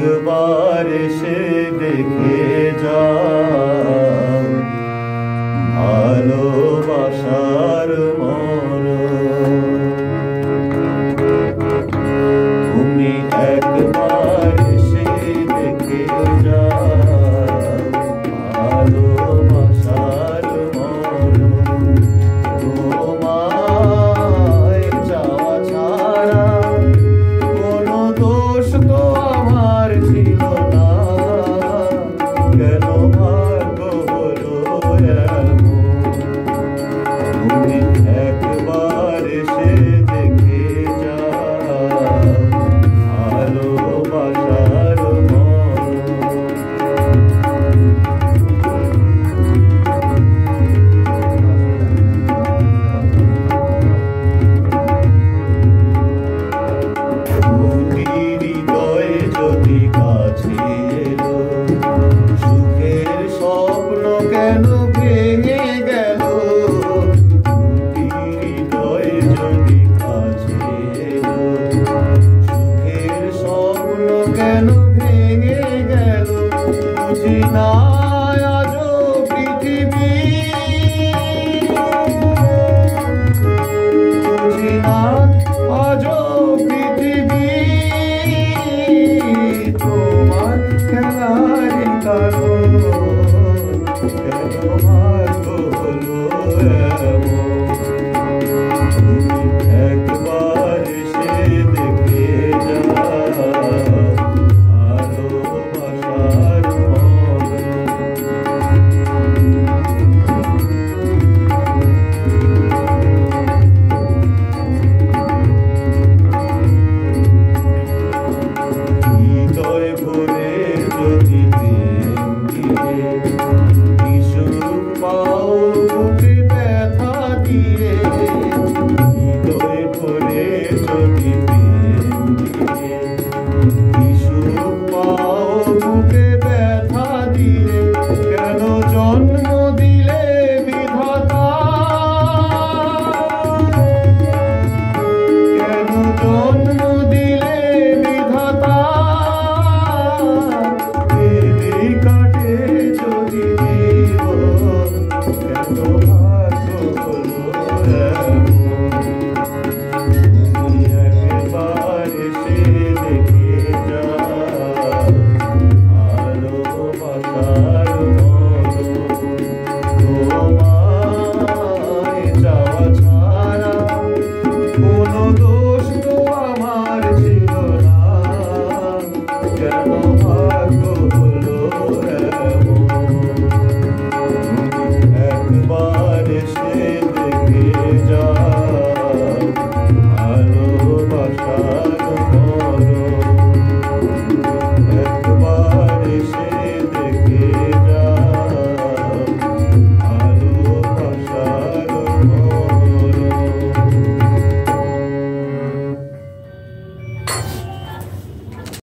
একবার এসে দেখে যাও ভালোবাসার মরণ। তুমি একবার এসে দেখে যাও ভালোবাসার মরণ। তোমায় চাওয়া ছাড়া কোনো দোষ তো আমার ছিল না, কেন ভাগ্য হলো এমন। তুমি একবার এসে দেখে যাও ভালোবাসার মরণ। হৃদয়ে যদি কাছে এলো, সুখের স্বপ্ন কেন ভেঙে গেল? হৃদয়ে যদি কাছে এলো, সুখের স্বপ্ন কেন ভেঙে গেল? বুঝি না আজও পৃথিবী, বুঝি না আজও পৃথিবী তোমার খেলার কারণ, কেন ভাগ্য হলো এমন। তুমি একবার এসে দেখে যাও ভালোবাসার মরণ। হৃদয় ভরে